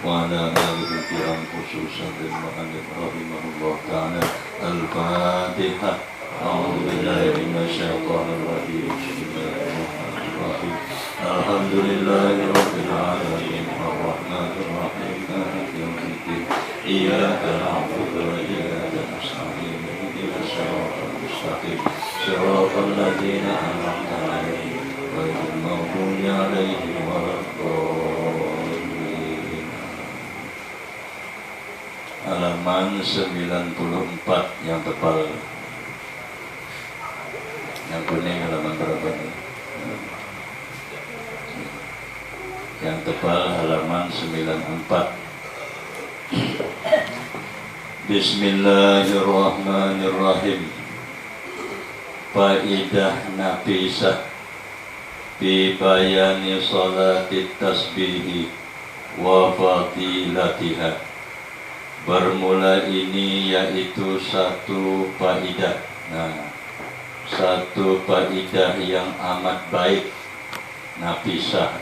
وعلى آله الكرام خصوصا المؤلف رحمه الله تعالى. الفاتحة. أعوذ بالله من الشيطان الرجيم. بسم الله الرحمن الرحيم. الحمد لله رب العالمين الرحمن الرحيم مالك يوم الدين إياك نعبد وإياك نستعين اهدنا الصراط المستقيم صراط الذين أنعمت عليهم غير المغضوب عليهم ولا الضالين. Halaman 94 yang tebal. Yang kuning halaman berapa nih? Yang tebal halaman 94. Bismillahirrahmanirrahim. Faidah nafisah fi bayani salatit tasbihi wa fadilatiha. Bermula ini yaitu satu faidah. Satu faidah yang amat baik, nafisah,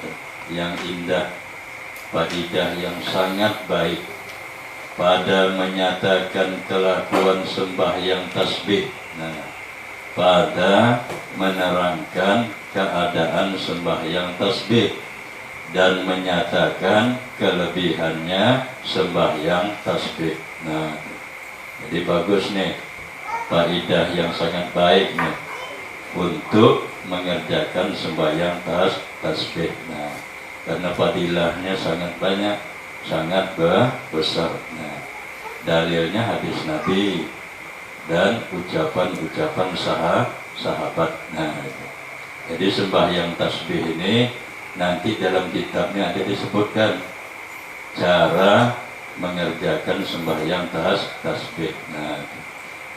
yang indah, faidah yang sangat baik pada menyatakan kelakuan sembahyang tasbih. Pada menerangkan keadaan sembahyang tasbih dan menyatakan kelebihannya sembahyang tasbih. Jadi bagus nih, faidah yang sangat baik nih untuk mengerjakan sembahyang tasbih. Karena fadilahnya sangat banyak, sangat besar. Dalilnya hadis Nabi dan ucapan-ucapan sahabat. Jadi sembahyang tasbih ini nanti dalam kitabnya ada disebutkan cara mengerjakan sembahyang tasbih.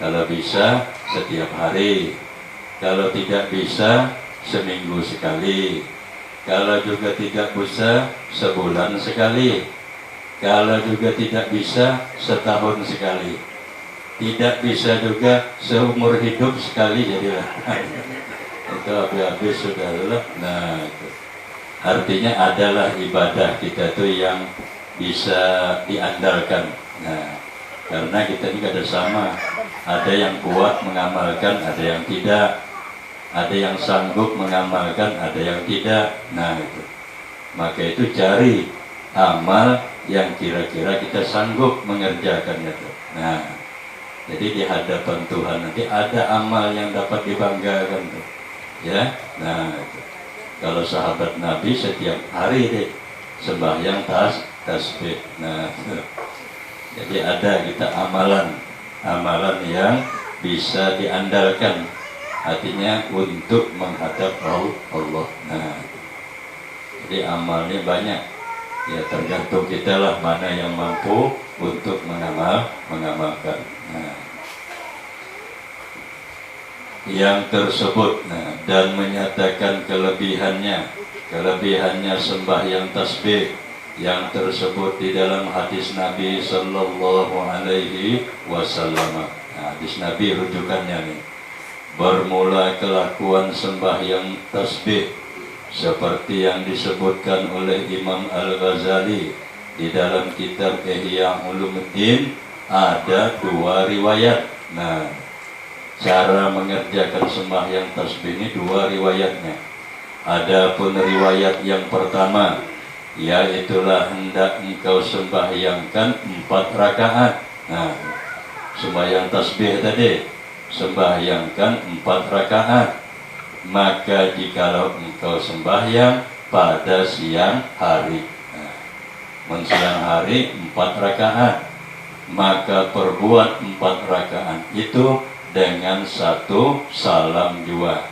Kalau bisa setiap hari, kalau tidak bisa seminggu sekali, kalau juga tidak bisa sebulan sekali, kalau juga tidak bisa setahun sekali, tidak bisa juga seumur hidup sekali, jadilah itu habis sudah lah. Itu artinya adalah ibadah kita tuh yang bisa diandalkan. Karena kita ini ada sama, ada yang kuat mengamalkan, ada yang tidak, ada yang sanggup mengamalkan, ada yang tidak. Itu. Maka itu cari amal yang kira-kira kita sanggup mengerjakannya tuh. Jadi di hadapan Tuhan nanti ada amal yang dapat dibanggakan tuh. Ya. Itu. Kalau sahabat Nabi setiap hari deh sembahyang tasbih. Jadi ada kita amalan yang bisa diandalkan, artinya untuk menghadap Allah. Jadi amalnya banyak. Ya tergantung kita lah mana yang mampu untuk mengamalkan. Yang tersebut dan menyatakan kelebihannya sembahyang tasbih yang tersebut di dalam hadis Nabi Sallallahu Alaihi Wasallam. Hadis Nabi rujukannya nih, bermula kelakuan sembahyang tasbih seperti yang disebutkan oleh Imam Al-Ghazali di dalam kitab Ihya Ulumuddin. Ada dua riwayat. Cara mengerjakan sembahyang tasbih ini dua riwayatnya. Adapun riwayat yang pertama, yaitulah hendak engkau sembahyangkan 4 rakaat. Sembahyang tasbih tadi, sembahyangkan 4 rakaat. Maka jikalau engkau sembahyang pada siang hari, mensiang hari 4 rakaat, maka perbuat 4 rakaat itu dengan 1 salam jua.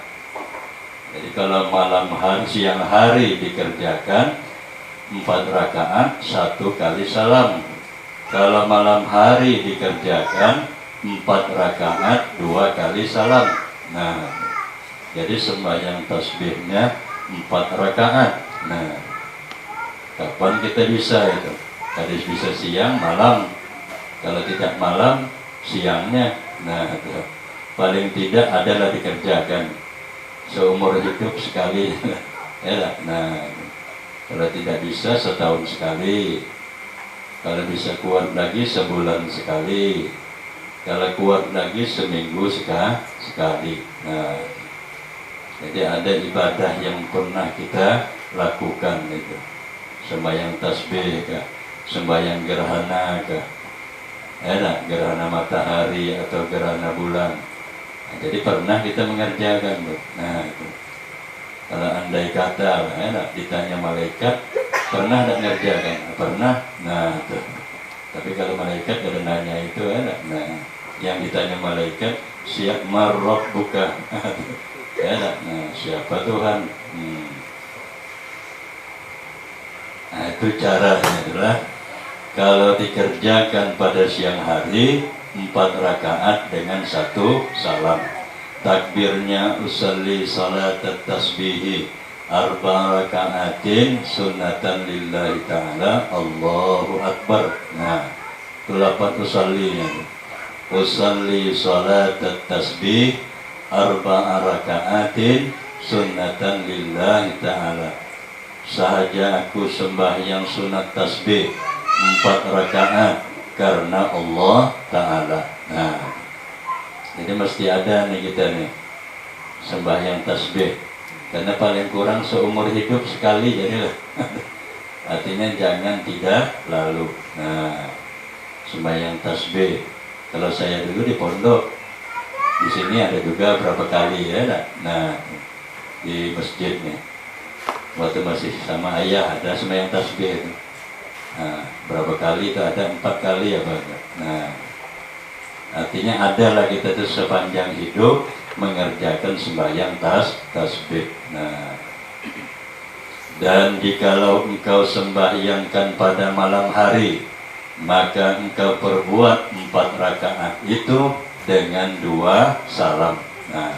Jadi kalau malam hari, siang hari dikerjakan 4 rakaat 1 kali salam. Kalau malam hari dikerjakan 4 rakaat 2 kali salam. Jadi sembahyang tasbihnya 4 rakaat. Kapan kita bisa itu? Tadi bisa siang, malam. Kalau tidak malam, siangnya. Paling tidak adalah dikerjakan seumur hidup sekali. Kalau tidak bisa setahun sekali, Kalau bisa kuat lagi sebulan sekali. Kalau kuat lagi seminggu sekali. Nah, jadi ada ibadah yang pernah kita lakukan itu. Sembahyang tasbih kah? Sembahyang gerhana kah? Gerhana matahari atau gerhana bulan. Nah, jadi pernah kita mengerjakan tuh. Nah, itu. Kalau andai kata ditanya malaikat, pernah tidak mengerjakan? Pernah. Nah, tuh. Tapi kalau malaikat ada nanya itu nah, yang ditanya malaikat, siap marrok buka. Nah, siapa Tuhan? Nah, itu caranya adalah kalau dikerjakan pada siang hari 4 rakaat dengan 1 salam. Takbirnya usalli salat tasbihi 4 rakaatin sunnatan lillahi ta'ala Allahu Akbar. Nah, itu 8 usallinya. Usalli salat tasbih 4 rakaatin sunnatan lillahi ta'ala. Sahaja aku sembahyang sunat tasbih 4 rakaat karena Allah Ta'ala. Nah, jadi mesti ada nih kita nih sembahyang tasbih, karena paling kurang seumur hidup sekali jadilah. Artinya jangan tidak lalu. Nah, sembahyang tasbih. Kalau saya dulu di pondok, di sini ada juga berapa kali Nah, di masjid nih, waktu masih sama ayah ada sembahyang tasbih itu. Nah, berapa kali itu ada 4 kali apa? Nah, artinya adalah kita tuh sepanjang hidup mengerjakan sembahyang tasbih. Nah, dan jikalau engkau sembahyangkan pada malam hari, maka engkau perbuat 4 rakaat itu dengan 2 salam. Nah,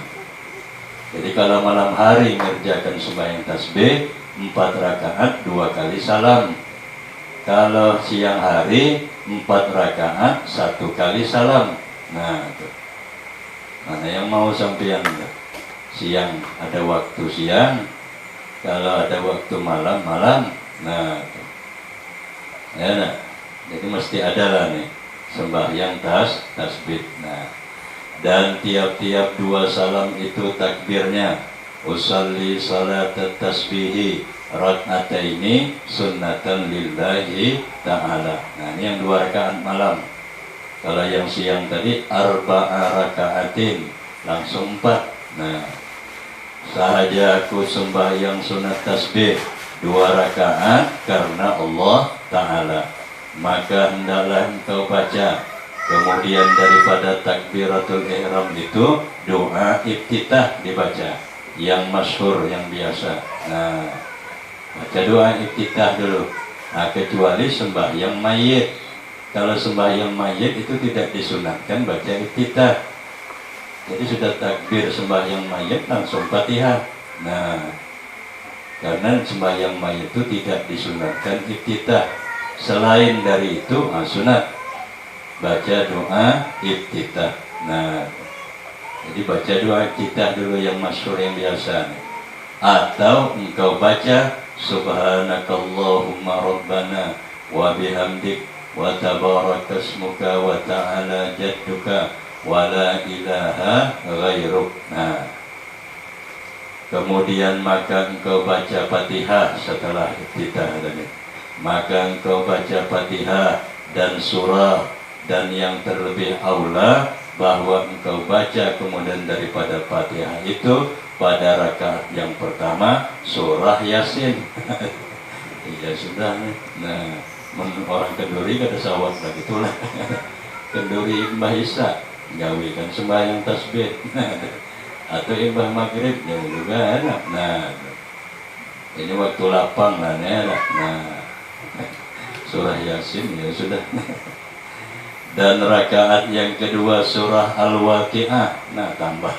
jadi kalau malam hari mengerjakan sembahyang tasbih 4 rakaat 2 kali salam. Kalau siang hari 4 rakaat 1 kali salam. Nah, itu. Mana yang mau sampean? Siang ada waktu siang, kalau ada waktu malam. Nah, itu. Nah, jadi mesti ada lah nih sembahyang tasbih. Nah, dan tiap-tiap 2 salam itu takbirnya usalli salat tasbihi rak'ataini sunnatan lillahi ta'ala. Nah, ini yang 2 rakaat malam. Kalau yang siang tadi 4 rakaatin langsung 4. Nah, sahaja aku sembahyang sunat tasbih 2 rakaat karena Allah Ta'ala, maka hendaklah engkau baca kemudian daripada takbiratul ihram itu doa iftitah dibaca yang masyhur, yang biasa. Nah, baca doa iftitah dulu. Nah, kecuali sembahyang mayit. Kalau sembahyang mayit itu tidak disunatkan baca iftitah. Jadi sudah takbir sembahyang mayit langsung Fatihah. Nah, karena sembahyang mayit itu tidak disunatkan iftitah. Selain dari itu sunat baca doa iftitah. Nah, jadi baca doa iftitah dulu yang masyhur, yang biasa. Atau engkau baca subhanakallahumma rabbana wa bihamdik wa tabarakasmuka wa ta'ala jadduka wa la ilaha ghairuk. Nah, kemudian maka engkau baca Fatihah setelah iftitah tadi. Maka engkau baca Fatihah dan surah, dan yang terlebih aula bahwa engkau baca kemudian daripada Fatihah itu pada rakaat yang pertama surah Yasin. Iya sudah nih. Nah, orang kenduri kada sawat lagi itulah. Kenduri Mbah Isa gawikan sembahyang tasbih. Atau Mbah Maghrib ya juga enak. Nah, ini waktu lapang lah nih. Nah, surah Yasin ya sudah. Dan rakaat yang kedua surah Al-Waqi'ah. Nah, tambah.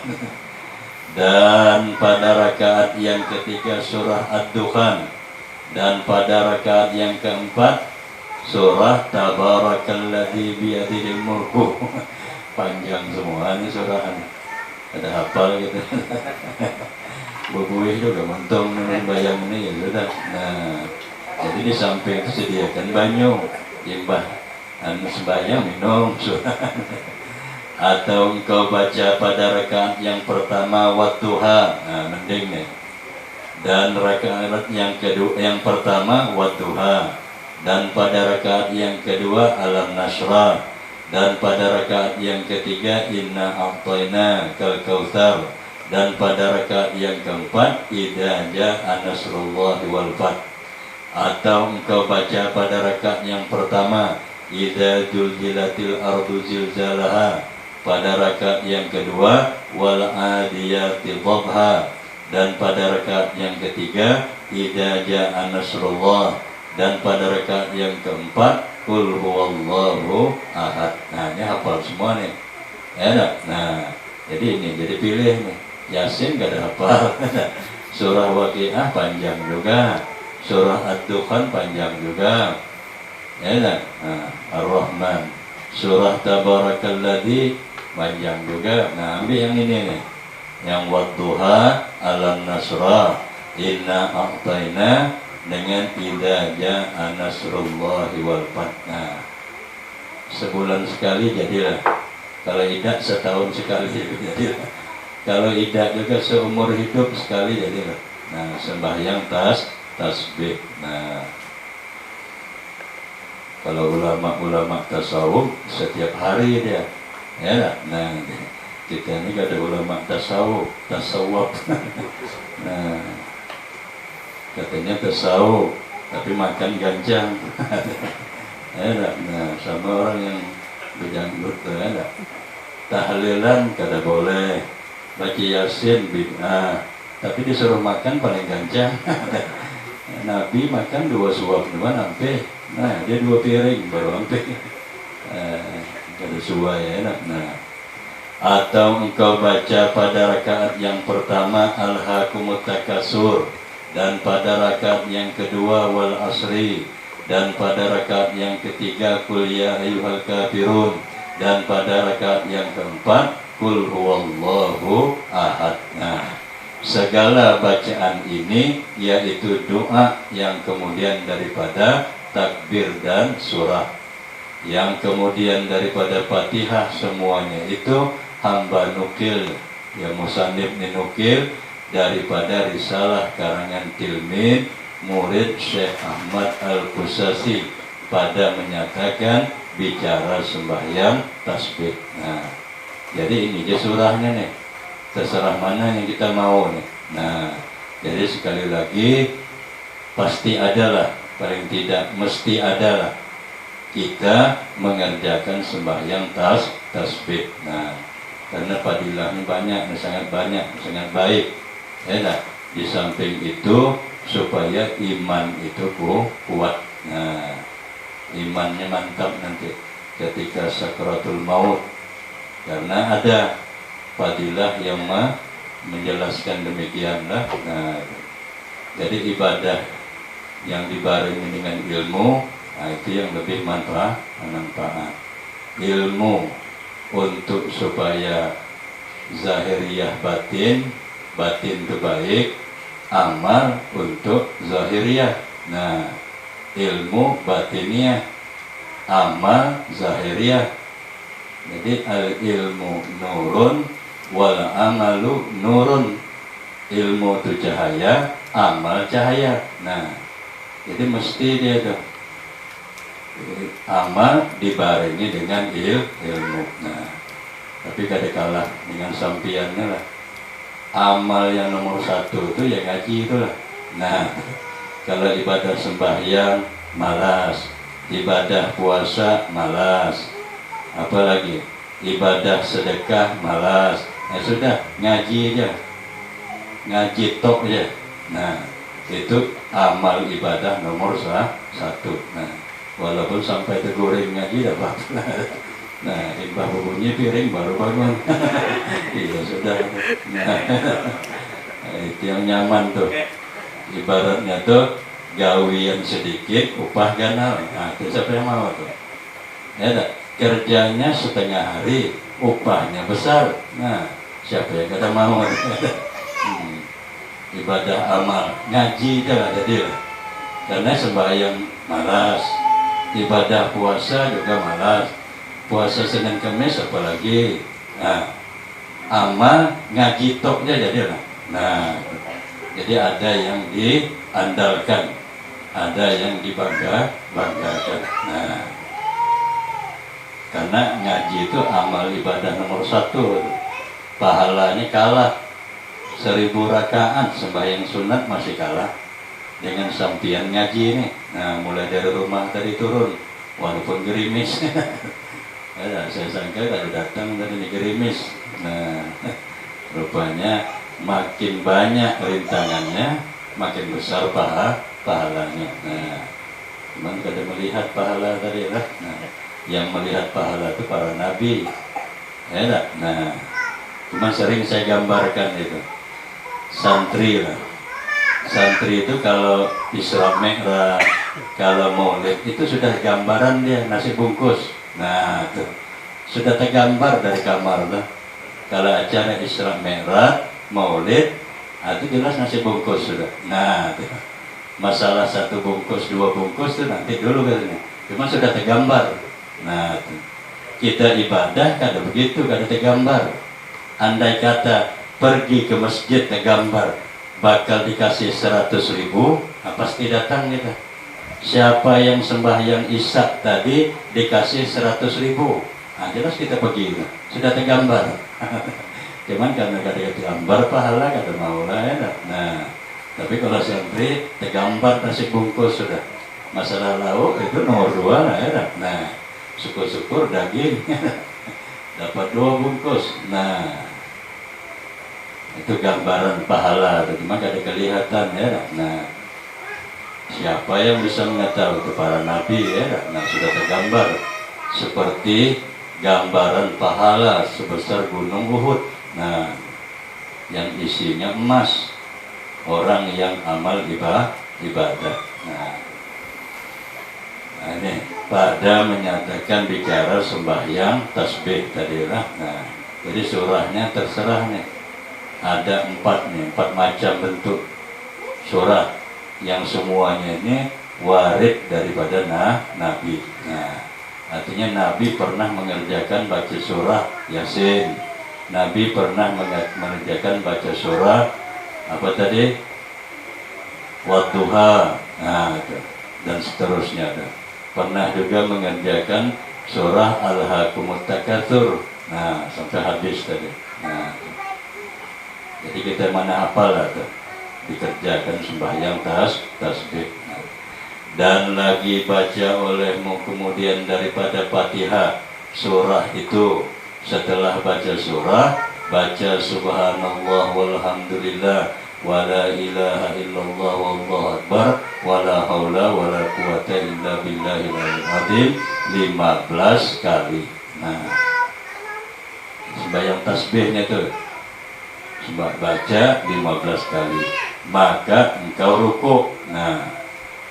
Dan pada rakaat yang ketiga surah Ad-Dukhan. Dan pada rakaat yang keempat surah Tabarakalladzi biyadihil mulku. Panjang semua ini surah. Ada hafal gitu. Bubuih juga mentung bayang ini ya sudah. Nah, jadi di samping itu sediakan banyu. Imbah sembahyang minum surah. Atau engkau baca pada rakaat yang pertama wadduha, nah mending nih. Dan rakaat yang kedua, yang pertama wadduha, dan pada rakaat yang kedua alam nasrah, dan pada rakaat yang ketiga inna a'tayna kal kautsar, dan pada rakaat yang keempat idza jaa nasrullahi wal fath. Atau engkau baca pada rakaat yang pertama idza zulzilatil ardu zilzalaha, pada rakaat yang kedua wal adiyati dhabha, dan pada rakaat yang ketiga idza jaa nasrullah, dan pada rakaat yang keempat qul huwallahu ahad. Nah, ini hafal semua nih. Ya, nah, jadi ini jadi pilih nih. Yasin gak ada hafal. Surah Waqiah panjang juga. Surah Ad-Dukhan panjang juga. Ya, nah, Ar-Rahman. Surah Tabarakalladzi panjang juga. Nah, ambil yang ini nih. Yang wadduha, alam nasrah, inna a'tayna, dengan idza jaa nasrullahi wal fath. Nah, sebulan sekali jadilah. Kalau tidak setahun sekali jadilah. Kalau tidak juga seumur hidup sekali jadilah. Nah, sembahyang tasbih. Nah, kalau ulama-ulama tasawuf setiap hari dia, ya. Nah, kita ini gak ada ulama tasawuf. Nah, katanya tasawuf, tapi makan ganjang. Ya, nah, sama orang yang berjanggut tuh, ya. Tahlilan kada boleh, baca Yasin bid'ah, tapi disuruh makan paling ganjang. Nabi makan 2 suap dua sampai, nah dia 2 piring baru sampai. Kada suai ya, nah. Atau engkau baca pada rakaat yang pertama alhaakumut takasur, dan pada rakaat yang kedua wal asri, dan pada rakaat yang ketiga qul ya ayyuhal kafirun, dan pada rakaat yang keempat qul huwallahu ahad. Nah, segala bacaan ini yaitu doa yang kemudian daripada takbir dan surah, yang kemudian daripada Fatihah, semuanya itu hamba nukil, ya musannif nukil daripada risalah karangan tilmid murid Syekh Ahmad Al-Qusasi pada menyatakan bicara sembahyang tasbih. Nah, jadi ini dia surahnya nih, terserah mana yang kita mau nih. Nah, jadi sekali lagi pasti adalah, paling tidak mesti adalah kita mengerjakan sembahyang tasbih. Nah, karena fadilahnya banyak, sangat banyak, sangat baik. Ya, nah, di samping itu supaya iman itu kuat. Nah, imannya mantap nanti ketika sakaratul maut, karena ada fadilah yang menjelaskan demikianlah. Nah, jadi ibadah yang dibarengi dengan ilmu, nah itu yang lebih manfaat. Ilmu untuk supaya zahiriyah batin itu baik, amal untuk zahiriyah. Nah, ilmu batiniyah, amal zahiriyah. Jadi al ilmu nurun wal amalu nurun. Ilmu itu cahaya, amal cahaya. Nah, jadi mesti dia tuh amal dibarengi dengan ilmu. Nah, tapi kada kalah dengan sampiannya lah. Amal yang nomor 1 itu ya ngaji itulah. Nah, kalau ibadah sembahyang malas, ibadah puasa malas, apalagi ibadah sedekah malas, ya sudah ngaji aja, ngaji tok aja. Nah, itu amal ibadah nomor 1. Nah, walaupun sampai tergoreng ngaji dah apa-apa. Nah, imbah bunyi piring baru bangun. Iya sudah. Nah, itu yang nyaman tuh. Ibaratnya tuh gawian sedikit, upah ganal. Nah, itu siapa yang mau tuh? Ya, kerjanya setengah hari, upahnya besar. Nah, siapa yang kata mau? Ibadah amal, ngaji dah jadi lah. Karena sembahyang malas, Ibadah puasa juga malas. Puasa Senin Kamis apalagi. Nah, amal ngaji toknya jadi lah. Nah, jadi ada yang diandalkan, ada yang dibanggakan. Nah, karena ngaji itu amal ibadah nomor 1. Pahalanya kalah 1000 rakaat sembahyang sunat masih kalah dengan sampian ngaji ini. Nah, mulai dari rumah tadi turun walaupun gerimis. Ya, saya sangka tadi datang dari gerimis. Nah, rupanya makin banyak rintangannya, makin besar pahalanya. Nah, cuman kada melihat pahala tadi lah. Nah, yang melihat pahala itu para nabi. Ya, nah, cuman sering saya gambarkan itu. Santri lah. Santri itu kalau Isra Mi'raj, kalau Maulid itu sudah gambaran dia nasi bungkus. Nah, tuh sudah tergambar dari kamar lah. Kalau acara Isra Mi'raj, Maulid, itu jelas nasi bungkus sudah. Nah, tuh. Masalah 1 bungkus, 2 bungkus itu nanti dulu katanya. Cuma sudah tergambar. Nah, tuh. Kita ibadah kada begitu, kada tergambar. Andai kata pergi ke masjid tergambar bakal dikasih 100.000, pasti datang kita. Siapa yang sembahyang Isya tadi dikasih 100.000, jelas kita pergi, sudah tergambar. Cuman karena kada tergambar pahala kada mau lah ya. Nah, tapi kalau santri tergambar nasi bungkus sudah. Masalah lauk itu nomor 2 lah ya. Nah, syukur-syukur daging dapat 2 bungkus. Nah, itu gambaran pahala, cuma kada kelihatan ya. Nah, siapa yang bisa mengetahui itu para nabi ya. Nah, sudah tergambar seperti gambaran pahala sebesar gunung Uhud. Nah, yang isinya emas, orang yang amal ibadah. Nah, ini pada menyatakan bicara sembahyang tasbih tadilah. Nah, jadi surahnya terserah nih. Ada 4 macam bentuk surah yang semuanya ini warid daripada Nabi. Nah, artinya Nabi pernah mengerjakan baca surah Yasin. Nabi pernah mengerjakan baca surah apa tadi? Wadduha. Nah, dan seterusnya. Pernah juga mengerjakan surah Al-Hakumut Takatsur. Nah, sampai habis tadi. Nah, jadi kita mana hafal lah tuh, dikerjakan sembahyang tasbih. Dan lagi baca olehmu kemudian daripada Fatihah surah itu, setelah baca surah baca subhanallah walhamdulillah wala ilaha illallah wallahu akbar wala haula wala quwata illa billahil azim 15 kali. Nah, sembahyang tasbihnya tuh baca 15 kali, maka engkau rukuk. Nah,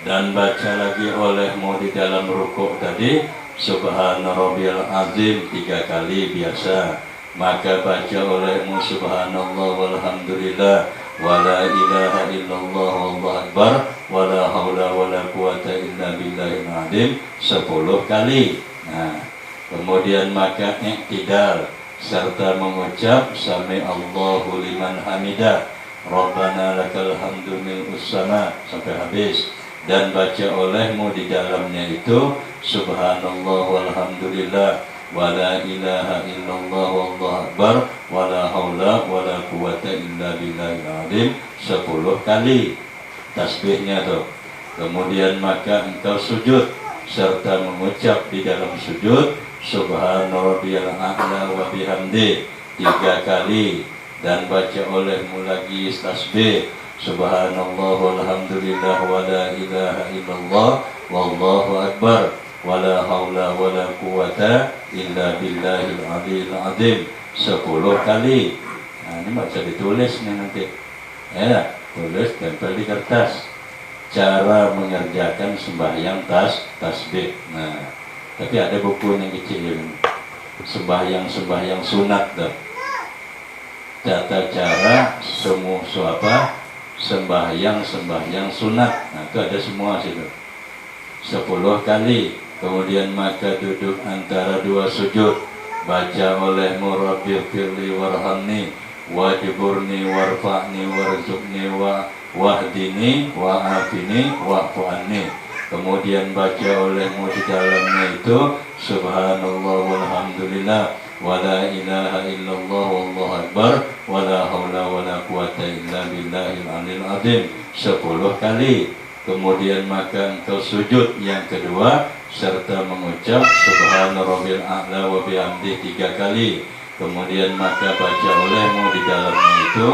dan baca lagi olehmu di dalam rukuk tadi subhana rabbiyal azim 3 kali biasa, maka baca olehmu subhanallah walhamdulillah wala ilaha illallah wallahu akbar wala haula wala quwata illa billahil azim 10 kali. Nah, kemudian maka i'tidal serta mengucap sami Allahu liman hamidah Rabbana lakal hamdu mil'us sama sampai habis, dan baca olehmu di dalamnya itu subhanallah walhamdulillah wala ilaha illallah wallahu akbar wala haula wala quwata illa billahil azim 10 kali tasbihnya tuh. Kemudian maka engkau sujud serta mengucap di dalam sujud subhana rabbiyal a'la wa bihamdi 3 kali, dan baca olehmu lagi tasbih subhanallah walhamdulillah wala ilaha illallah wallahu akbar wala haula wala quwata illa billahil aliyil azim 10 kali. Nah, ini bisa ditulis nih nanti ya, tulis tempel di kertas cara mengerjakan sembahyang tasbih. Nah, tapi ada buku yang kecil ini sembahyang sunat dah, tata cara semua sembahyang sunat. Nah, itu ada semua situ 10 kali. Kemudian maka duduk antara dua sujud, baca olehmu Rabbi firli warhamni wajburni warfa'ni warzuqni wahdini wa'afini wa'fu anni. Kemudian baca olehmu di dalamnya itu subhanallah walhamdulillah wala ilaha illallah wallahu akbar wala haula wala quwata illa billahil aliyil azim 10 kali. Kemudian maka engkau sujud yang kedua serta mengucap subhana rabbil a'la wa bihamdi 3 kali. Kemudian maka baca olehmu di dalamnya itu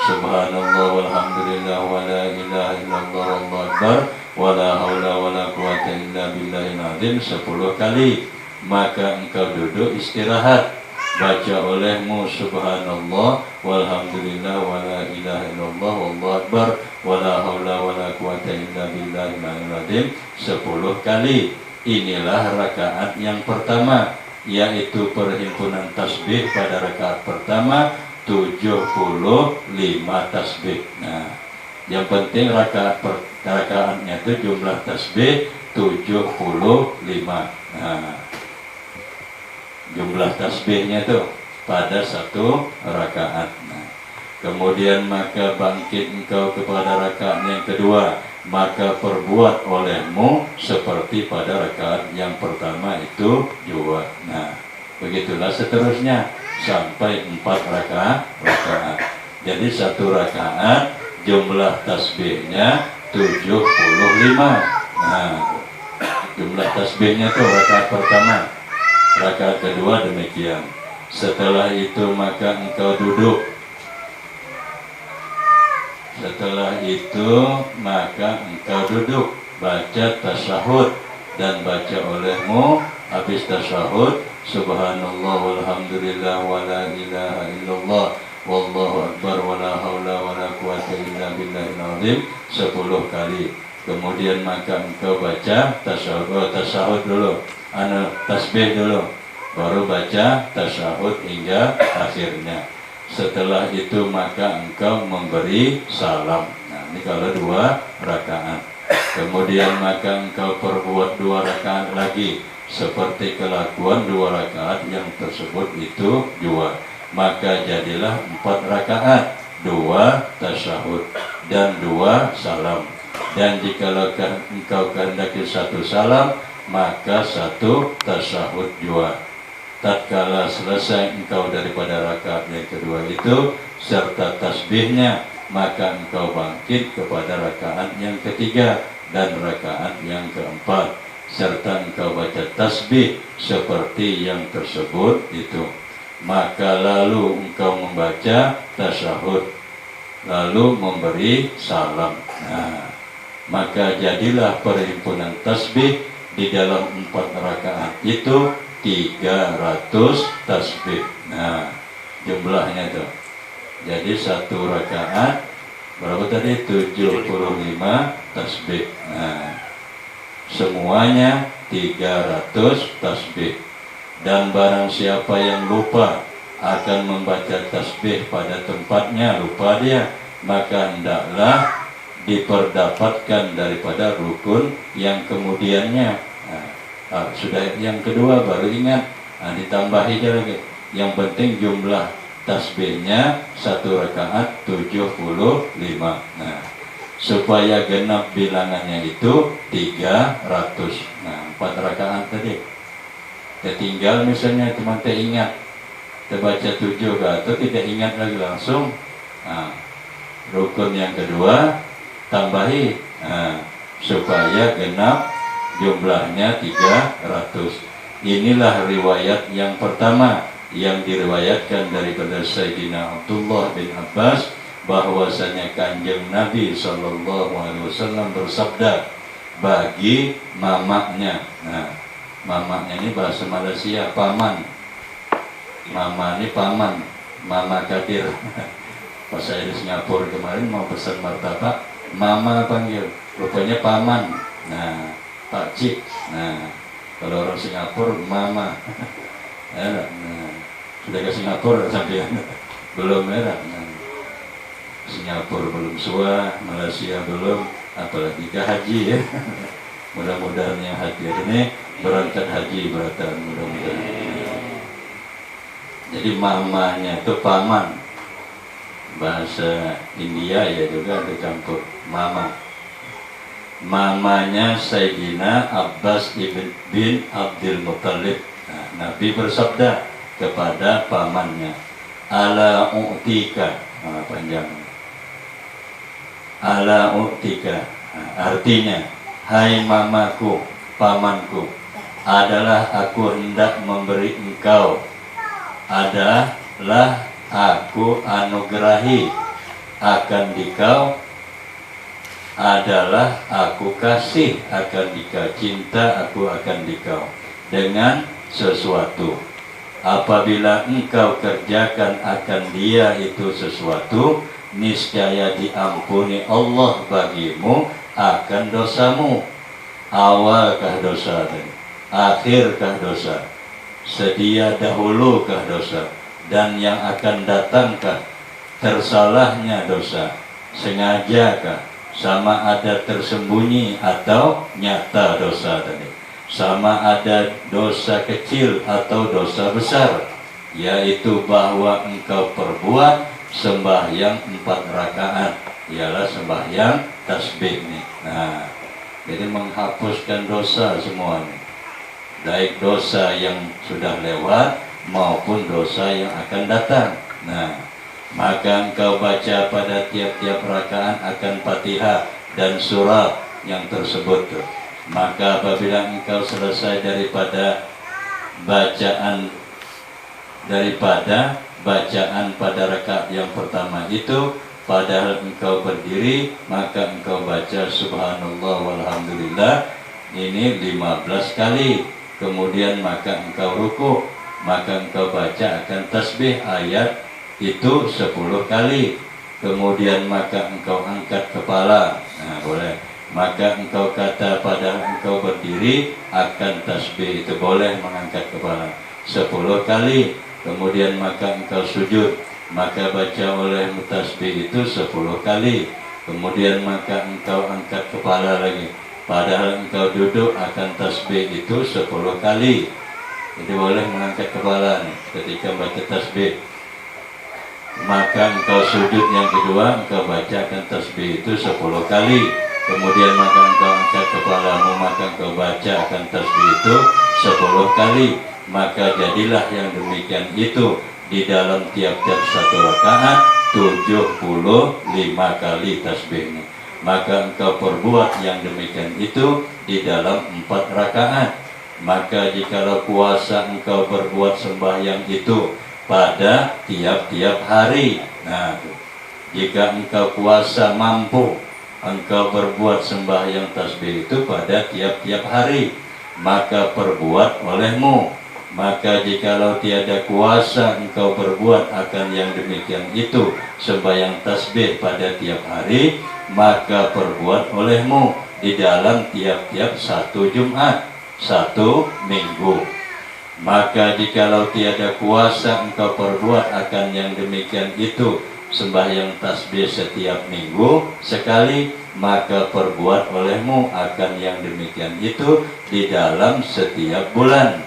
subhanallah walhamdulillah wala ilaha illallah wallahu akbar wala haula wala quwata illa billahil azim 10 kali. Maka engkau duduk istirahat, baca olehmu subhanallah walhamdulillah wala ilaha illallah wallahu akbar wala haula wala quwata illa billahil azim 10 kali. Inilah rakaat yang pertama, yaitu perhimpunan tasbih pada rakaat pertama 75 tasbih. Nah, yang penting rakaatnya itu jumlah tasbih 75. Nah, jumlah tasbihnya itu pada satu rakaat. Nah, kemudian maka bangkit engkau kepada rakaat yang kedua, maka perbuat olehmu seperti pada rakaat yang pertama itu juga. Nah, begitulah seterusnya sampai 4 rakaat. Jadi satu rakaat jumlah tasbihnya 75. Nah, jumlah tasbihnya itu rakaat pertama. Rakaat kedua demikian. Setelah itu maka engkau duduk. Setelah itu maka engkau duduk, baca tasyahud dan baca olehmu habis tasyahud subhanallah walhamdulillah wala ilaha illallah wallahu akbar wala haula wala quwata illa billahil azim 10 kali. Kemudian maka engkau baca tasyahud dulu, tasbih dulu, baru baca tasyahud hingga akhirnya. Setelah itu maka engkau memberi salam. Nah, ini kalau 2 rakaat. Kemudian maka engkau perbuat 2 rakaat lagi seperti kelakuan 2 rakaat yang tersebut itu 2. Maka jadilah 4 rakaat, 2 tasyahud dan 2 salam. Dan jikalau engkau kehendaki 1 salam, maka 1 tasyahud 2. Tatkala selesai engkau daripada rakaat yang kedua itu serta tasbihnya, maka engkau bangkit kepada rakaat yang ketiga dan rakaat yang keempat serta engkau baca tasbih seperti yang tersebut itu. Maka lalu engkau membaca tasyahud lalu memberi salam. Nah, maka jadilah perhimpunan tasbih di dalam 4 rakaat itu 300 tasbih. Nah, jumlahnya tuh. Jadi 1 rakaat berapa tadi? 75 tasbih. Nah, semuanya 300 tasbih. Dan barang siapa yang lupa akan membaca tasbih pada tempatnya, lupa dia, maka hendaklah diperdapatkan daripada rukun yang kemudiannya. Sudah yang kedua baru ingat, ditambahi aja lagi. Yang penting jumlah tasbihnya 1 rakaat 75. Nah, supaya genap bilangannya itu 300. Nah, 4 rakaat tadi. Tinggal misalnya teman ingat, terbaca 7 atau tidak ingat lagi langsung. Nah, rukun yang kedua tambahi, supaya genap jumlahnya 300. Inilah riwayat yang pertama yang diriwayatkan daripada Sayyidina Abdullah bin Abbas bahwasanya Kanjeng Nabi SAW bersabda bagi mamanya. Nah, mamanya ini bahasa Malaysia paman. Mama ini paman, Mama Kadir. Pas saya di Singapura kemarin mau pesan martabak, mama panggil, rupanya paman. Nah, Pak Cik. Nah, kalau orang Singapura mama. Nah, sudah ke Singapura sampai belum ya. Nah, Singapura belum SUA, Malaysia belum, apalagi ke haji ya. Mudah-mudahan yang hadir ini berangkat haji beratan mudah-mudahan. Jadi mamanya itu paman, bahasa India ya juga ada campur mama. Mamanya Sayyidina Abbas bin Abdul Muttalib. Nah, Nabi bersabda kepada pamannya, ala u'tika, panjang, ala u'tika, artinya, hai mamaku, pamanku, adalah aku hendak memberi engkau, adalah aku anugerahi akan dikau, adalah aku kasih akan dikau, cinta aku akan dikau dengan sesuatu. Apabila engkau kerjakan akan dia itu sesuatu, niscaya diampuni Allah bagimu akan dosamu. Awalkah dosa dan akhirkah dosa, sedia dahulukah dosa, dan yang akan datangkah tersalahnya dosa, sengajakah, sama ada tersembunyi atau nyata dosa tadi, sama ada dosa kecil atau dosa besar, yaitu bahwa engkau perbuat sembahyang 4 rakaat, ialah sembahyang tasbih nih. Nah, jadi menghapuskan dosa semuanya, baik dosa yang sudah lewat maupun dosa yang akan datang. Nah, maka engkau baca pada tiap-tiap rakaat akan Fatihah dan surah yang tersebut tuh. Maka apabila engkau selesai daripada bacaan pada rakaat yang pertama itu, padahal engkau berdiri, maka engkau baca subhanallah walhamdulillah ini 15 kali. Kemudian maka engkau ruku, maka engkau baca akan tasbih ayat itu 10 kali. Kemudian maka engkau angkat kepala, nah boleh. Maka engkau kata pada engkau berdiri akan tasbih itu, boleh mengangkat kepala 10 kali. Kemudian maka engkau sujud, maka baca oleh tasbih itu 10 kali. Kemudian maka engkau angkat kepala lagi, padahal engkau duduk akan tasbih itu 10 kali. Jadi boleh mengangkat kepala nih ketika baca tasbih. Maka engkau sujud yang kedua, engkau bacakan tasbih itu 10 kali. Kemudian maka engkau angkat kepalamu, maka engkau bacakan tasbih itu 10 kali. Maka jadilah yang demikian itu di dalam tiap-tiap 1 rakaat 75 kali tasbihnya. Maka engkau perbuat yang demikian itu di dalam 4 rakaat. Maka jikalau puasa engkau berbuat sembahyang itu pada tiap-tiap hari. Nah, jika engkau puasa mampu, engkau berbuat sembahyang tasbih itu pada tiap-tiap hari, maka perbuat olehmu. Maka jikalau tiada kuasa engkau berbuat akan yang demikian itu, sembahyang tasbih pada tiap hari, maka perbuat olehmu di dalam tiap-tiap 1 Jumat, 1 minggu. Maka jikalau tiada kuasa engkau perbuat akan yang demikian itu, sembahyang tasbih setiap minggu sekali, maka perbuat olehmu akan yang demikian itu di dalam setiap bulan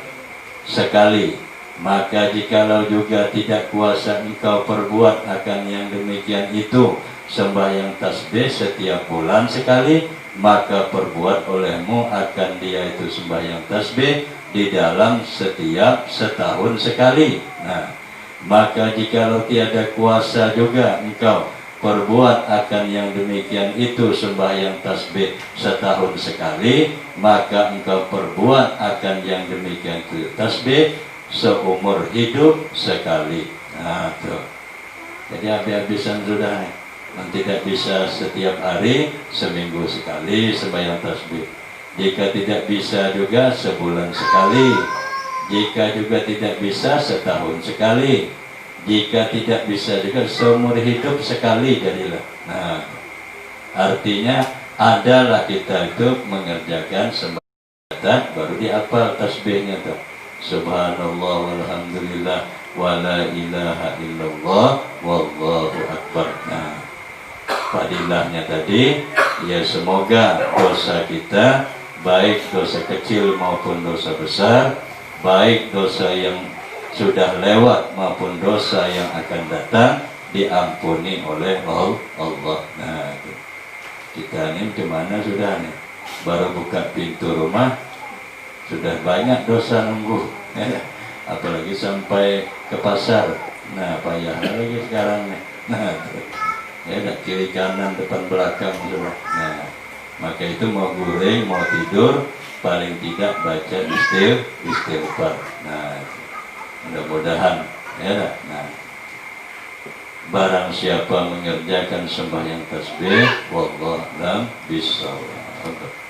sekali. Maka jikalau juga tidak kuasa engkau perbuat akan yang demikian itu, sembahyang tasbih setiap bulan sekali, maka perbuat olehmu akan dia itu sembahyang tasbih di dalam setiap setahun sekali. Nah, maka jikalau tiada kuasa juga engkau perbuat akan yang demikian itu, sembahyang tasbih setahun sekali, maka engkau perbuat akan yang demikian itu tasbih seumur hidup sekali. Nah, tuh. Jadi habis-habisan sudah nih. Tidak bisa setiap hari, seminggu sekali sembahyang tasbih. Jika tidak bisa juga sebulan sekali. Jika juga tidak bisa setahun sekali. Jika tidak bisa juga seumur hidup sekali jadilah. Nah, artinya adalah kita itu mengerjakan sembahyang baru dihafal tasbihnya tuh. Subhanallah walhamdulillah wala ilaha illallah wallahu akbar. Nah, fadilahnya tadi ya, semoga dosa kita baik dosa kecil maupun dosa besar, baik dosa yang sudah lewat maupun dosa yang akan datang, diampuni oleh Allah. Nah, kita ini kemana sudah nih? Baru buka pintu rumah sudah banyak dosa nunggu, ya. Apalagi sampai ke pasar. Nah, payah lagi sekarang nih. Nah, ya ada kiri kanan depan belakang sudah. Nah, maka itu mau guring mau tidur paling tidak baca istighfar. Nah, mudah-mudahan ya. Nah, barang siapa mengerjakan sembahyang tasbih, wallahu a'lam bishawab.